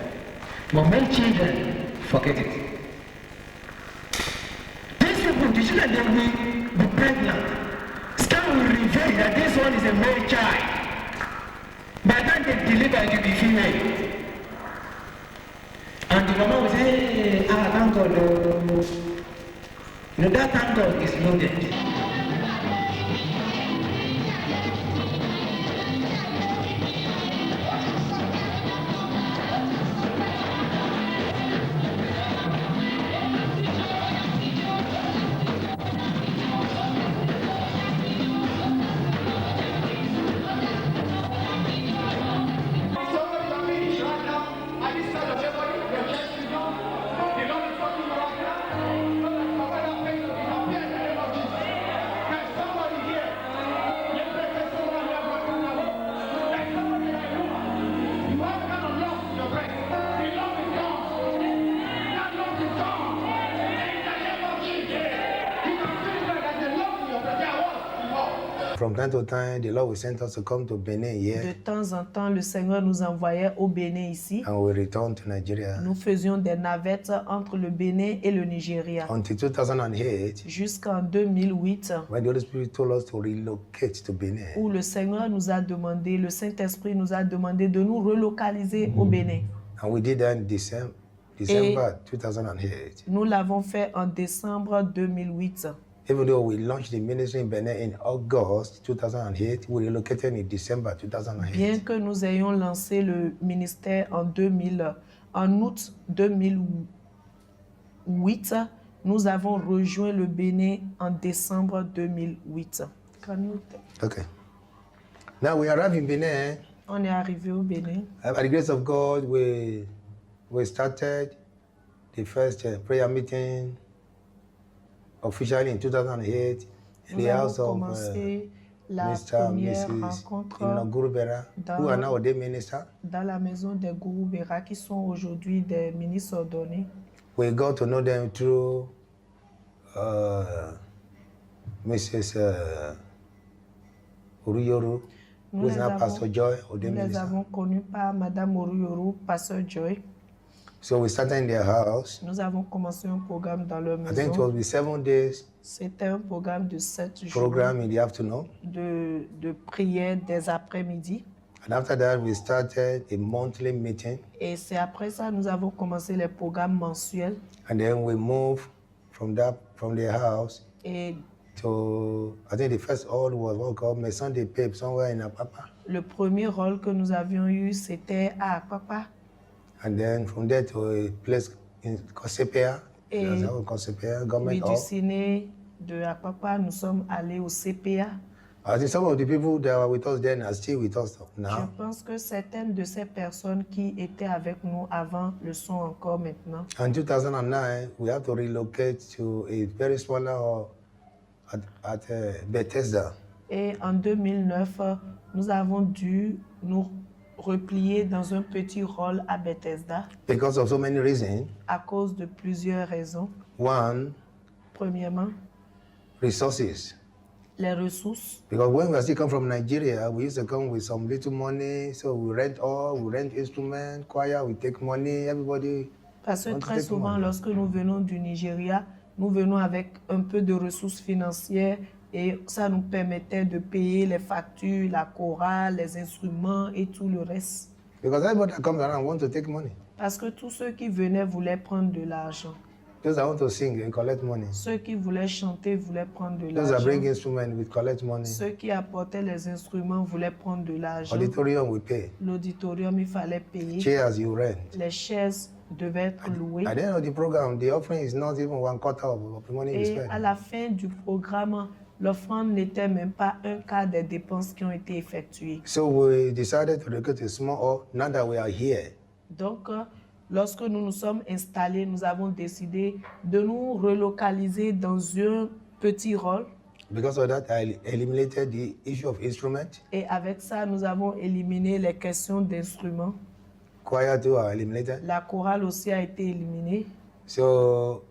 Speaker 4: But male children, forget it. These people, the children, they will be pregnant. Scan will reveal that this one is a male child. By the time they deliver, it will be female. And the mama will say, thank God. You know, that thank God is loaded.
Speaker 1: From time to time, the Lord will send us to come to Benin
Speaker 2: De
Speaker 1: here,
Speaker 2: temps en temps, le Seigneur nous envoyait au Bénin ici.
Speaker 1: and we return to Nigeria.
Speaker 2: Nous faisions des navettes entre le Bénin et le Nigeria.
Speaker 1: Until 2008,
Speaker 2: Jusqu'en 2008,
Speaker 1: when the Holy Spirit told us to relocate to Benin.
Speaker 2: où le Seigneur nous a demandé, le Saint-Esprit nous a demandé de nous relocaliser au Bénin.
Speaker 1: And we did that in December 2008.
Speaker 2: Nous l'avons fait en décembre 2008.
Speaker 1: Even though we launched the ministry in Benin in August 2008, we relocated in December
Speaker 2: Bien
Speaker 1: 2008.
Speaker 2: que nous ayons lancé le ministère en août 2008, nous avons rejoint le Bénin en décembre 2008.
Speaker 1: Okay. Now we arrive in Benin.
Speaker 2: On est arrivé au Bénin.
Speaker 1: By the grace of God, we started the first prayer meeting officially in 2008 in
Speaker 2: Nous
Speaker 1: the house
Speaker 2: avons
Speaker 1: of
Speaker 2: commencé la
Speaker 1: Mr. and
Speaker 2: première
Speaker 1: Mrs.
Speaker 2: rencontre
Speaker 1: Inoguru Bera, who are now ordained minister.
Speaker 2: dans la maison des Gourou Bera qui sont aujourd'hui des ministres ordonnés.
Speaker 1: We got to know them through Mrs. Uruyoru, who is now Pastor Joy,
Speaker 2: nous
Speaker 1: ordained
Speaker 2: les
Speaker 1: minister.
Speaker 2: avons connus par Madame Oruyoru, Pasteur Joy.
Speaker 1: So we started in their house.
Speaker 2: Nous avons commencé un programme dans leur
Speaker 1: I think it
Speaker 2: maison.
Speaker 1: was with 7 days
Speaker 2: C'était un programme de 7 jours
Speaker 1: program in the afternoon.
Speaker 2: de prière des après-midi.
Speaker 1: And after that, we started a monthly meeting.
Speaker 2: Et c'est après ça nous avons commencé les programmes mensuels.
Speaker 1: And then we moved from their house
Speaker 2: Et
Speaker 1: to, I think the first hall was what called Maison de Pape, somewhere in Apapa.
Speaker 2: le premier rôle que nous avions eu, c'était à Papa.
Speaker 1: And then from there to a place in Kosepea.
Speaker 2: Et
Speaker 1: That's how we call CPA,
Speaker 2: oui,
Speaker 1: government
Speaker 2: du
Speaker 1: hall.
Speaker 2: ciné de Apapa, nous sommes allés au CPA.
Speaker 1: I think some of the people that were with us then are still with us
Speaker 2: Je
Speaker 1: now.
Speaker 2: pense que certaines de ces personnes qui étaient avec nous avant le sont encore maintenant.
Speaker 1: In 2009, we had to relocate to a very smaller hall at Bethesda.
Speaker 2: Et en 2009, nous avons dû nous replier dans un petit rôle à Bethesda
Speaker 1: Because of so many reasons.
Speaker 2: à cause de plusieurs raisons.
Speaker 1: One,
Speaker 2: Premièrement,
Speaker 1: resources.
Speaker 2: les ressources.
Speaker 1: Because when we still come from Nigeria, we used to come with some little money. So we rent all, we rent instruments, choir, we take money, everybody.
Speaker 2: Parce que
Speaker 1: Want to
Speaker 2: très
Speaker 1: take
Speaker 2: souvent,
Speaker 1: money.
Speaker 2: lorsque nous venons du Nigeria, nous venons avec un peu de ressources financières et ça nous permettait de payer les factures, la chorale, les instruments et tout le reste.
Speaker 1: Because everybody that comes around want to take money.
Speaker 2: Parce que tous ceux qui venaient voulaient prendre de l'argent.
Speaker 1: Those that want to sing, they collect money.
Speaker 2: Ceux qui voulaient chanter voulaient prendre de
Speaker 1: Those that bring
Speaker 2: l'argent.
Speaker 1: instruments, we collect money.
Speaker 2: Ceux qui apportaient les instruments voulaient prendre de l'argent.
Speaker 1: Auditorium, we pay.
Speaker 2: L'auditorium, il fallait payer.
Speaker 1: Chairs, you rent.
Speaker 2: Les chaises devaient être louées.
Speaker 1: At the end of the program, the offering is not even 1/4 of the money you
Speaker 2: Et
Speaker 1: spend.
Speaker 2: à la fin du programme, l'offrande n'était même pas un quart des dépenses qui ont été effectuées.
Speaker 1: So we decided to relocate to a small hall now that we are here.
Speaker 2: Donc, lorsque nous nous sommes installés, nous avons décidé de nous relocaliser dans un petit rôle.
Speaker 1: Because of that, I eliminated the issue of instruments.
Speaker 2: Et avec ça, nous avons éliminé les questions d'instruments.
Speaker 1: Choir too are eliminated.
Speaker 2: La chorale aussi a été éliminée.
Speaker 1: So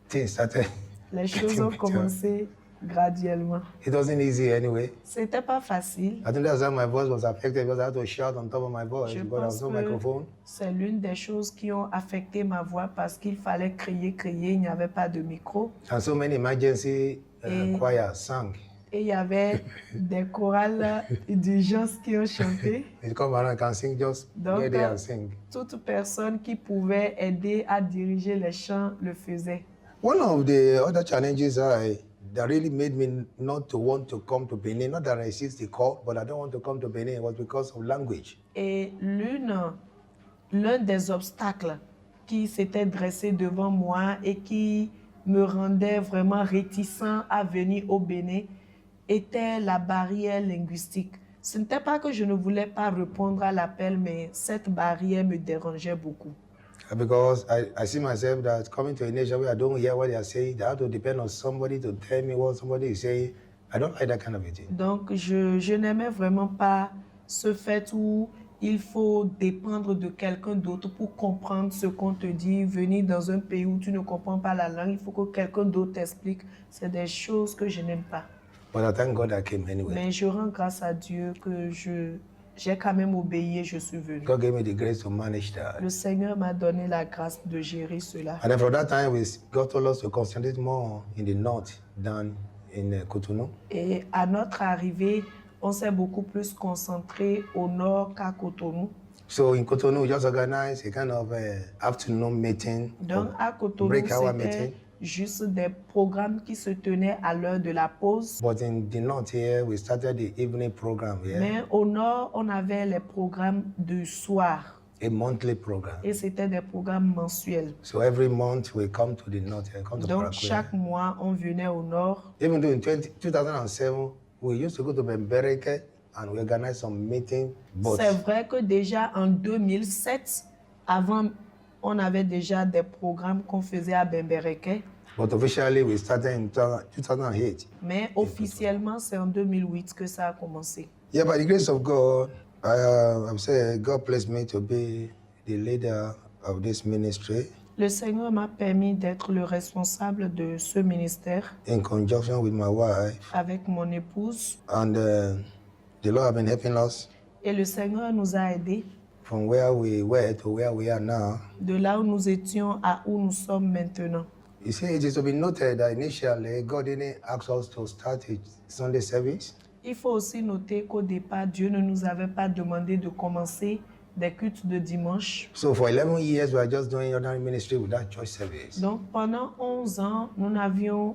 Speaker 1: things started.
Speaker 2: Les choses ont commencé graduellement.
Speaker 1: It wasn't easy anyway.
Speaker 2: C'était pas facile.
Speaker 1: I think that's why my voice was affected because I had to shout on top of my voice
Speaker 2: Je
Speaker 1: because there
Speaker 2: pense
Speaker 1: was no
Speaker 2: que
Speaker 1: microphone.
Speaker 2: c'est l'une des choses qui ont affecté ma voix parce qu'il fallait crier, il n'y avait pas de micro.
Speaker 1: And so many emergency choirs sang.
Speaker 2: Et il y avait des chorales d'urgence qui ont chanté.
Speaker 1: They come around and can sing, just
Speaker 2: Donc,
Speaker 1: get there and sing.
Speaker 2: toute personne qui pouvait aider à diriger les chants le faisait.
Speaker 1: One of the other challenges that really made me not to want to come to Benin, not that I resist the call, but I don't want to come to Benin, was because of language.
Speaker 2: Et l'un des obstacles qui s'était dressé devant moi et qui me rendait vraiment réticent à venir au Bénin était la barrière linguistique. Ce n'était pas que je ne voulais pas répondre à l'appel, mais cette barrière me dérangeait beaucoup.
Speaker 1: Because I see myself that coming to a nation where I don't hear what they are saying, I have to depend on somebody to tell me what somebody is saying. I don't like that kind of a thing.
Speaker 2: Donc, je n'aimais vraiment pas ce fait où il faut dépendre de quelqu'un d'autre pour comprendre ce qu'on te dit. Venir dans un pays où tu ne comprends pas la langue, il faut que quelqu'un d'autre t'explique. C'est des choses que je n'aime pas.
Speaker 1: But I thank God I came anyway.
Speaker 2: Mais je rends grâce à Dieu que j'ai quand même obéi et je suis venu.
Speaker 1: God gave me the grace to manage that.
Speaker 2: Le Seigneur m'a donné la grâce de gérer cela.
Speaker 1: And then from that time, God told us to concentrate more in the north than in Cotonou.
Speaker 2: Et à notre arrivée, on s'est beaucoup plus concentré au nord qu'à Cotonou.
Speaker 1: So in Cotonou, we just organized a kind of afternoon meeting,
Speaker 2: Donc à Cotonou,
Speaker 1: break hour
Speaker 2: c'était
Speaker 1: meeting.
Speaker 2: juste des programmes qui se tenaient à l'heure de la pause.
Speaker 1: But in the north here, we started the evening program here,
Speaker 2: Mais au nord, on avait les programmes du soir.
Speaker 1: a monthly program.
Speaker 2: Et c'était des programmes mensuels.
Speaker 1: So every month we come to the north here, come to
Speaker 2: Donc
Speaker 1: Paraguay.
Speaker 2: chaque mois, on venait au nord.
Speaker 1: Even though in 2007, we used to go to Bembereke and we organized some meeting. But
Speaker 2: C'est vrai que déjà en 2007, avant, on avait déjà des programmes qu'on faisait à Bembereke.
Speaker 1: But officially, we started in 2008.
Speaker 2: Mais officiellement, c'est en 2008 que ça a commencé.
Speaker 1: Yeah, by the grace of God, I would say God placed me to be the leader of this ministry
Speaker 2: Le Seigneur m'a permis d'être le responsable de ce ministère
Speaker 1: in conjunction with my wife.
Speaker 2: avec mon épouse.
Speaker 1: And the Lord has been helping us
Speaker 2: Et le Seigneur nous a aidés
Speaker 1: from where we were to where we are now.
Speaker 2: de là où nous étions à où nous sommes maintenant.
Speaker 1: You see, it is to be noted that initially God didn't ask us to start a Sunday service.
Speaker 2: Il faut aussi noter qu'au départ, Dieu ne nous avait pas demandé de commencer des cultes de dimanche.
Speaker 1: So for 11 years, we are just doing ordinary ministry without church service.
Speaker 2: Donc pendant 11 ans, nous n'avions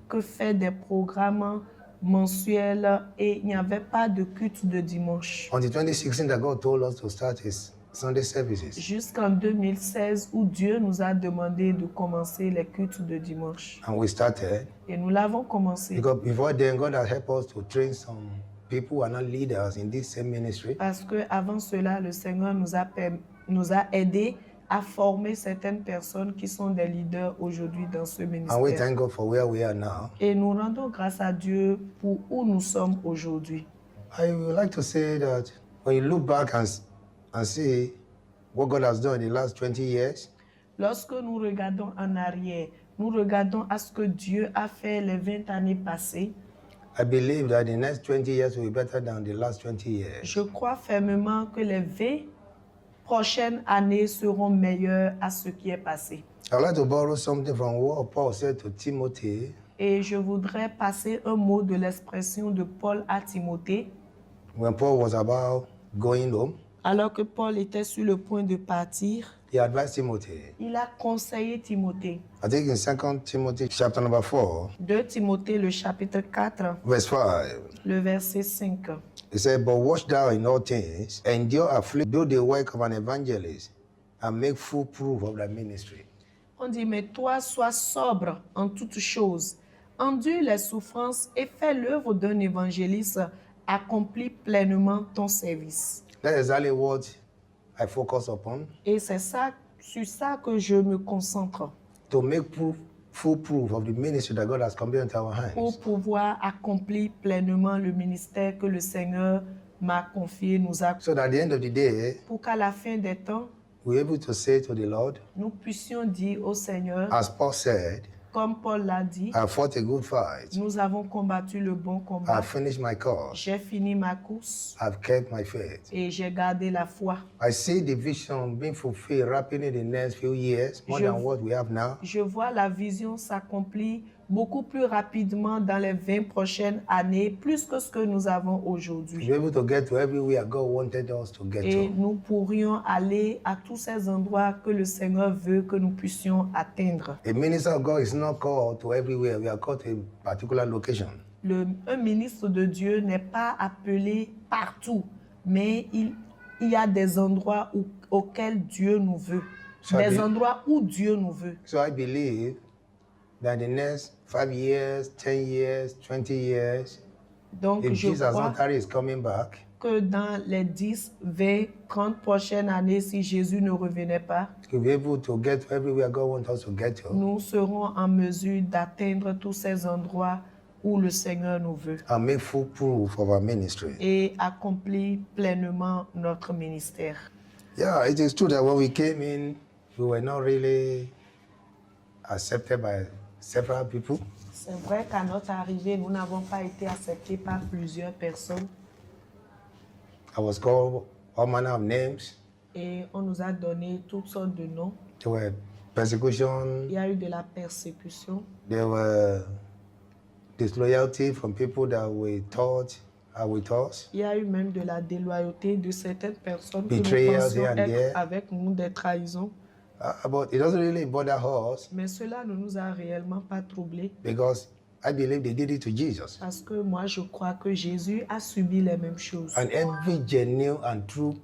Speaker 2: que fait des programmes mensuels et il n'y avait pas de culte de dimanche.
Speaker 1: Until 2016, that God told us to start Sunday services.
Speaker 2: jusqu'en 2016 où Dieu nous a demandé de commencer les cultes de dimanche.
Speaker 1: And we started.
Speaker 2: Et nous l'avons commencé
Speaker 1: Because before then, God has helped us to train some people who are not leaders in this same ministry.
Speaker 2: parce que avant cela, le Seigneur nous a aidés à former certaines personnes qui sont des leaders aujourd'hui dans ce
Speaker 1: And we
Speaker 2: ministère.
Speaker 1: thank God for where we are now.
Speaker 2: Et nous rendons grâce à Dieu pour où nous sommes aujourd'hui.
Speaker 1: I would like to say that when you look back and see what God has done in the last 20 years,
Speaker 2: Lorsque nous regardons en arrière, nous regardons à ce que Dieu a fait les 20 années passées.
Speaker 1: I believe that the next 20 years will be better than the last 20 years.
Speaker 2: Je crois fermement que les 20 prochaines années seront meilleures à ce qui est passé.
Speaker 1: I would like to borrow something from what Paul said to Timothy
Speaker 2: Et je voudrais passer un mot de l'expression de Paul à Timothée,
Speaker 1: when Paul was about going home.
Speaker 2: alors que Paul était sur le point de partir.
Speaker 1: He advised Timothy.
Speaker 2: Il a conseillé Timothée.
Speaker 1: I think in 2 Timothy chapter number 4,
Speaker 2: 2 Timothée, le chapitre 4,
Speaker 1: verse 5,
Speaker 2: le verset 5.
Speaker 1: he said, "But watch thou in all things, endure affliction, do the work of an evangelist, and make full proof of thy ministry."
Speaker 2: On dit, mais toi, sois sobre en toutes choses, endure les souffrances et fais l'œuvre d'un évangéliste, accomplis pleinement ton service.
Speaker 1: That's exactly what I focus upon,
Speaker 2: Et c'est ça, sur ça que je me concentre,
Speaker 1: to make full proof of the ministry that God has committed into our
Speaker 2: pour
Speaker 1: hands.
Speaker 2: pouvoir accomplir pleinement le ministère que le Seigneur m'a confié, nous a,
Speaker 1: So that at the end of the day,
Speaker 2: pour qu'à la fin des temps,
Speaker 1: we're able to say to the Lord,
Speaker 2: nous puissions dire au Seigneur,
Speaker 1: as Paul said,
Speaker 2: comme Paul l'a dit,
Speaker 1: I fought a good fight,
Speaker 2: nous avons combattu le bon combat.
Speaker 1: I've finished my course,
Speaker 2: J'ai fini ma course
Speaker 1: I've kept my faith.
Speaker 2: et j'ai gardé la foi.
Speaker 1: I see the vision being fulfilled rapidly in the next few years, more
Speaker 2: Je-
Speaker 1: than what we have now.
Speaker 2: Je vois la vision s'accomplir beaucoup plus rapidement dans les 20 prochaines années, plus que ce que nous avons
Speaker 1: To
Speaker 2: aujourd'hui.
Speaker 1: be able to get to everywhere God wanted us to get
Speaker 2: Et
Speaker 1: to.
Speaker 2: nous pourrions aller à tous ces endroits que le Seigneur veut que nous puissions atteindre.
Speaker 1: A minister of God is not called to everywhere. We are called to a particular location.
Speaker 2: Un ministre de Dieu n'est pas appelé partout, mais il y a des endroits auxquels Dieu nous veut.
Speaker 1: So
Speaker 2: Des
Speaker 1: I be-
Speaker 2: endroits où Dieu nous veut.
Speaker 1: So I believe that the next 5 years, 10 years, 20 years,
Speaker 2: Donc,
Speaker 1: if
Speaker 2: je
Speaker 1: Jesus
Speaker 2: crois
Speaker 1: Antari is coming back,
Speaker 2: que dans les 10, 20, 30 prochaines années, si Jésus ne revenait pas,
Speaker 1: we'll be able to get to everywhere God wants us to get to
Speaker 2: nous serons en mesure d'atteindre tous ces endroits où le Seigneur nous veut
Speaker 1: and make full proof of our ministry.
Speaker 2: et accomplir pleinement notre ministère.
Speaker 1: Yeah, it is true that when we came in, we were not really accepted by several people.
Speaker 2: C'est vrai qu'à notre arrivée, nous n'avons pas été acceptés par plusieurs personnes
Speaker 1: I was called all manner of names.
Speaker 2: et on nous a donné toutes sortes de noms.
Speaker 1: There were persecution,
Speaker 2: Il y a eu de la persécution,
Speaker 1: there were disloyalty from people that we thought are with us.
Speaker 2: il y a eu même de la déloyauté de certaines personnes que nous
Speaker 1: Betrayals
Speaker 2: pensions
Speaker 1: here and
Speaker 2: être
Speaker 1: there.
Speaker 2: avec nous, des trahisons.
Speaker 1: But it doesn't really bother us
Speaker 2: Mais cela ne nous a réellement pas troublés
Speaker 1: because I believe they did it to Jesus.
Speaker 2: parce que moi, je crois que Jésus a subi les mêmes choses.
Speaker 1: And every genuine and true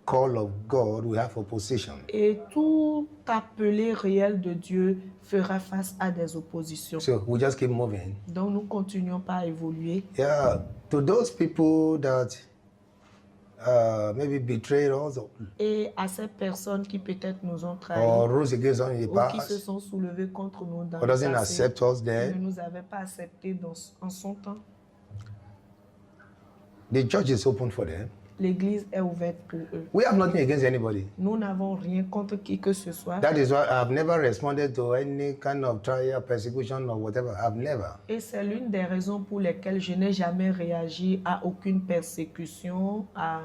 Speaker 1: call of God will have opposition.
Speaker 2: Et tout appelé réel de Dieu fera face à des oppositions.
Speaker 1: So we just keep moving.
Speaker 2: Donc, nous continuons pas à évoluer.
Speaker 1: Yeah, to those people that maybe betrayed us
Speaker 2: Et à ces personnes qui peut-être nous ont trahis
Speaker 1: or rose against us in the
Speaker 2: ou qui se
Speaker 1: past
Speaker 2: sont soulevées contre nous dans
Speaker 1: or
Speaker 2: le
Speaker 1: doesn't
Speaker 2: passé,
Speaker 1: accept us
Speaker 2: qui
Speaker 1: then,
Speaker 2: ne nous avaient pas acceptés en son temps,
Speaker 1: the church is open for them.
Speaker 2: l'Église est ouverte pour eux.
Speaker 1: We have nothing against anybody.
Speaker 2: Nous n'avons rien contre qui que ce soit.
Speaker 1: That is why I've never responded to any kind of trial, persecution, or whatever. I've never.
Speaker 2: Et c'est l'une des raisons pour lesquelles je n'ai jamais réagi à aucune persécution, à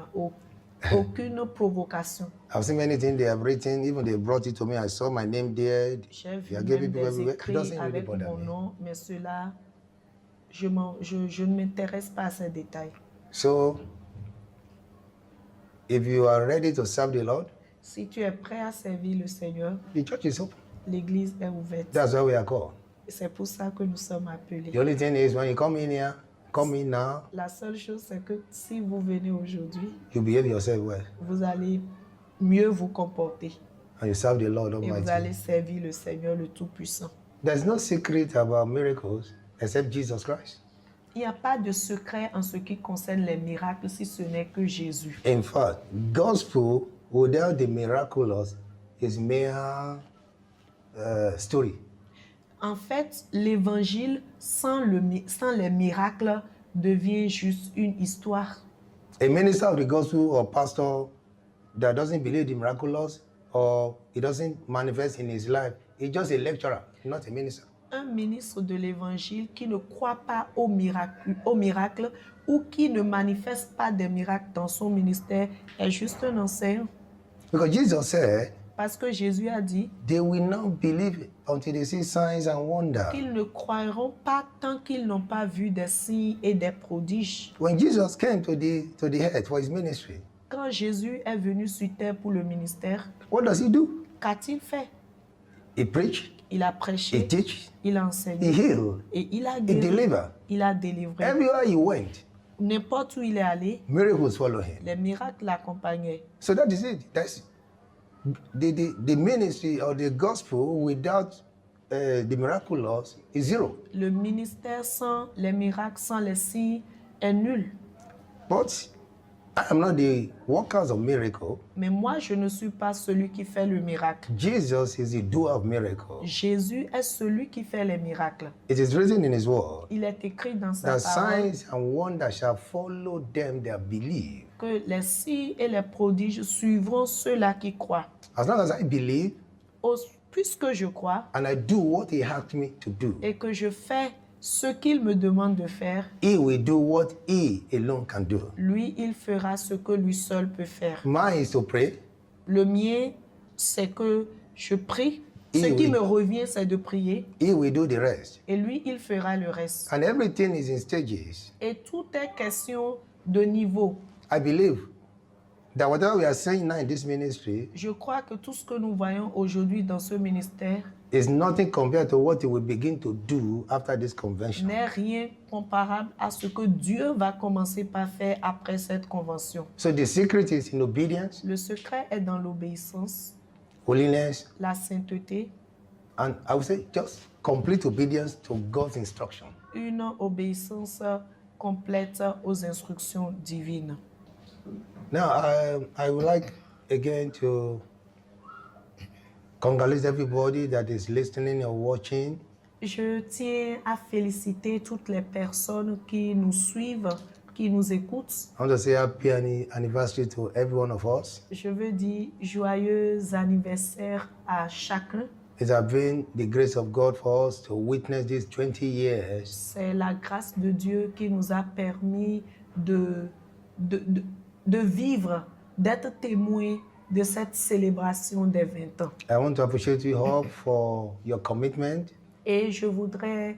Speaker 2: aucune provocation.
Speaker 1: I've seen many things they have written, even they brought it to me. I saw my name there.
Speaker 2: J'ai vu
Speaker 1: They are giving
Speaker 2: même
Speaker 1: people
Speaker 2: des
Speaker 1: everywhere. It
Speaker 2: écrits
Speaker 1: doesn't really
Speaker 2: avec
Speaker 1: bother
Speaker 2: mon
Speaker 1: me.
Speaker 2: nom, mais cela, je ne m'intéresse pas à ces détails.
Speaker 1: So, if you are ready to serve the Lord,
Speaker 2: Si tu es prêt à servir le Seigneur,
Speaker 1: the church is open.
Speaker 2: l'Église est ouverte.
Speaker 1: That's why we are called.
Speaker 2: C'est pour ça que nous sommes appelés.
Speaker 1: The only thing is when you come in here, come in now,
Speaker 2: La seule chose, c'est que si vous venez aujourd'hui,
Speaker 1: you behave yourself well.
Speaker 2: vous allez mieux vous comporter.
Speaker 1: and you serve the Lord
Speaker 2: Et vous
Speaker 1: Almighty.
Speaker 2: allez servir le Seigneur le Tout-Puissant.
Speaker 1: There's no secret about miracles except Jesus Christ.
Speaker 2: Il n'y a pas de secret en ce qui concerne les miracles si ce n'est que Jésus.
Speaker 1: In fact, gospel without the miraculous is mere story.
Speaker 2: En fait, l'évangile sans les miracles devient juste une histoire.
Speaker 1: A minister of the gospel or pastor that doesn't believe the miraculous or it doesn't manifest in his life is just a lecturer, not a minister.
Speaker 2: Un ministre de l'évangile qui ne croit pas au miracle ou qui ne manifeste pas des miracles dans son ministère est juste un enseignant.
Speaker 1: Because Jesus said,
Speaker 2: Parce que Jésus a dit
Speaker 1: they will not believe until they see signs and wonders.
Speaker 2: qu'ils ne croiront pas tant qu'ils n'ont pas vu des signes et des prodiges.
Speaker 1: When Jesus came to the earth for his ministry,
Speaker 2: Quand Jésus est venu sur terre pour le ministère,
Speaker 1: what does he do?
Speaker 2: qu'a-t-il fait?
Speaker 1: He preached,
Speaker 2: Il a
Speaker 1: he
Speaker 2: prêché,
Speaker 1: teach,
Speaker 2: il a
Speaker 1: he
Speaker 2: enseigné
Speaker 1: healed,
Speaker 2: et il a
Speaker 1: he
Speaker 2: guéri,
Speaker 1: delivered.
Speaker 2: il a délivré.
Speaker 1: Everywhere he went,
Speaker 2: N'importe où il est allé,
Speaker 1: miracles follow him.
Speaker 2: les miracles l'accompagnaient.
Speaker 1: So that is it. That's the ministry or the gospel without the miraculous is zero.
Speaker 2: Le ministère sans les miracles, sans les signes est nul.
Speaker 1: But I am not the workers of miracle.
Speaker 2: Mais moi, je ne suis pas celui qui fait le miracle.
Speaker 1: Jesus is the doer of miracles.
Speaker 2: Jésus est celui qui fait les miracles.
Speaker 1: It is written in his word
Speaker 2: Il est écrit dans sa
Speaker 1: that
Speaker 2: parole
Speaker 1: signs and wonders shall follow them that believe.
Speaker 2: que les signes et les prodiges suivront ceux-là qui croient.
Speaker 1: As long as I believe
Speaker 2: Puisque je crois
Speaker 1: and I do what he asked me to do,
Speaker 2: et que je fais ce qu'il me demande de faire,
Speaker 1: he will do what he alone can do.
Speaker 2: lui, il fera ce que lui seul peut faire.
Speaker 1: Mine is to pray.
Speaker 2: Le mien, c'est que je prie.
Speaker 1: Et
Speaker 2: Ce qui
Speaker 1: oui.
Speaker 2: me revient, c'est de prier.
Speaker 1: He will do the rest.
Speaker 2: Et lui, il fera le reste.
Speaker 1: And everything is in stages.
Speaker 2: Et tout est question de niveau.
Speaker 1: I believe that whatever we are saying now in this ministry
Speaker 2: Je crois que tout ce que nous voyons aujourd'hui dans ce ministère
Speaker 1: is nothing compared to what he will begin to do after this convention.
Speaker 2: n'est rien comparable à ce que Dieu va commencer par faire après cette convention.
Speaker 1: So the secret is in obedience,
Speaker 2: Le secret est dans l'obéissance,
Speaker 1: holiness,
Speaker 2: la sainteté,
Speaker 1: and I would say just complete obedience to God's instruction.
Speaker 2: une obéissance complète aux instructions divines.
Speaker 1: Now, I would like again to congratulate everybody that is listening or watching.
Speaker 2: Je tiens à féliciter toutes les personnes qui nous suivent, qui nous écoutent.
Speaker 1: I want to say happy anniversary to every one of us.
Speaker 2: Je veux dire joyeux anniversaire à chacun.
Speaker 1: It has been the grace of God for us to witness these 20 years
Speaker 2: C'est la grâce de Dieu qui nous a permis de vivre, d'être témoins de cette célébration des 20 ans.
Speaker 1: I want to appreciate you all for your commitment.
Speaker 2: Et je voudrais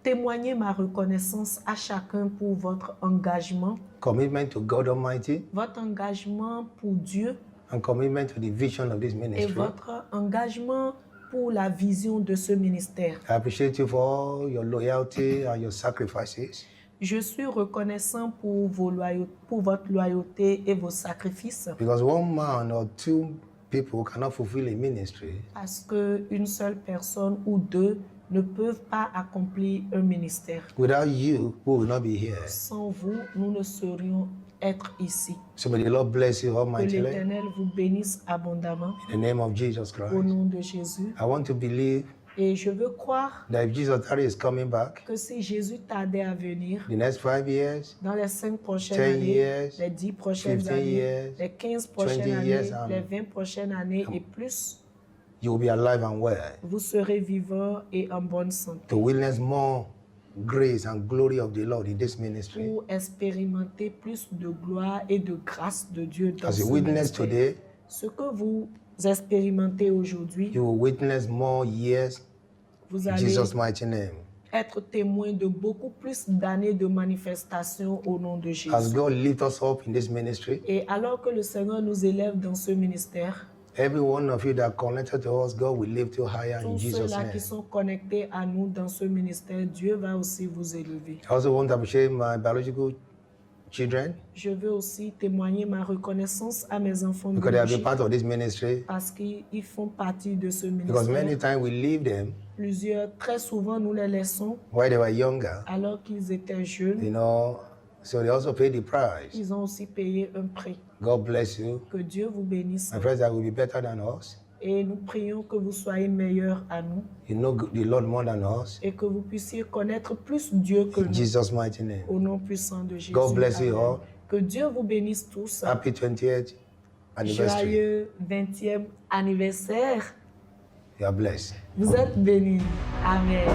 Speaker 2: témoigner ma reconnaissance à chacun pour votre engagement,
Speaker 1: Commitment to God Almighty
Speaker 2: votre engagement pour Dieu
Speaker 1: and commitment to the vision of this
Speaker 2: et
Speaker 1: ministry.
Speaker 2: votre engagement pour la vision de ce ministère.
Speaker 1: I appreciate you for all your loyalty and your sacrifices.
Speaker 2: Je suis reconnaissant pour votre loyauté et vos sacrifices
Speaker 1: Because one man or two people cannot fulfill a ministry
Speaker 2: parce qu'une seule personne ou deux ne peuvent pas accomplir un ministère.
Speaker 1: without you, we will not be here.
Speaker 2: Sans vous, nous ne saurions être ici.
Speaker 1: So may the Lord bless you
Speaker 2: Que
Speaker 1: almightily
Speaker 2: l'Éternel vous bénisse abondamment
Speaker 1: in the name of Jesus Christ.
Speaker 2: au nom de Jésus.
Speaker 1: I want to believe
Speaker 2: Et je veux croire
Speaker 1: that if Jesus is coming back,
Speaker 2: que si Jésus tardait à venir,
Speaker 1: the next 5 years,
Speaker 2: dans les 5 prochaines
Speaker 1: 10
Speaker 2: années,
Speaker 1: years,
Speaker 2: les 10 prochaines
Speaker 1: 15
Speaker 2: années,
Speaker 1: years,
Speaker 2: les 15
Speaker 1: 20
Speaker 2: prochaines
Speaker 1: years,
Speaker 2: années, les 20 prochaines années et plus,
Speaker 1: you will be alive and well
Speaker 2: vous serez vivants et en bonne santé
Speaker 1: to witness more grace and glory of the Lord in this ministry.
Speaker 2: pour expérimenter plus de gloire et de grâce de Dieu dans
Speaker 1: As
Speaker 2: ce
Speaker 1: you witness
Speaker 2: ministère.
Speaker 1: today,
Speaker 2: Ce que vous expérimentez aujourd'hui,
Speaker 1: you will witness more years
Speaker 2: vous
Speaker 1: in
Speaker 2: allez
Speaker 1: Jesus' mighty name.
Speaker 2: être témoin de beaucoup plus d'années de manifestation au nom de Jésus.
Speaker 1: As God lifts us up in this ministry,
Speaker 2: Et alors que le Seigneur nous élève dans ce ministère,
Speaker 1: every one of you that are connected to us, God will lift you higher in
Speaker 2: tous
Speaker 1: Jesus'
Speaker 2: ceux-là qui
Speaker 1: name.
Speaker 2: sont connectés à nous dans ce ministère, Dieu va aussi vous élever.
Speaker 1: I also want to appreciate my biological children
Speaker 2: Je veux aussi témoigner ma reconnaissance à mes enfants
Speaker 1: because they have been
Speaker 2: biologiques
Speaker 1: part of this ministry.
Speaker 2: parce qu'ils font partie de ce
Speaker 1: Because many
Speaker 2: ministère.
Speaker 1: times we leave them
Speaker 2: Très souvent, nous les laissons
Speaker 1: while they were younger,
Speaker 2: alors qu'ils étaient jeunes.
Speaker 1: you know, so they also pay the price.
Speaker 2: Ils ont aussi payé un prix.
Speaker 1: God bless you.
Speaker 2: Que Dieu vous bénisse.
Speaker 1: My friends, that will be better than us.
Speaker 2: Et nous prions que vous soyez meilleurs à nous
Speaker 1: You know the Lord more than us.
Speaker 2: et que vous puissiez connaître plus Dieu que
Speaker 1: In
Speaker 2: nous.
Speaker 1: Jesus' mighty name.
Speaker 2: Au nom puissant de Jésus.
Speaker 1: God bless you
Speaker 2: Amen.
Speaker 1: all.
Speaker 2: Que Dieu vous bénisse tous.
Speaker 1: Happy 20th anniversary.
Speaker 2: Joyeux 20e anniversaire.
Speaker 1: You are blessed.
Speaker 2: Vous êtes bénis. Amen.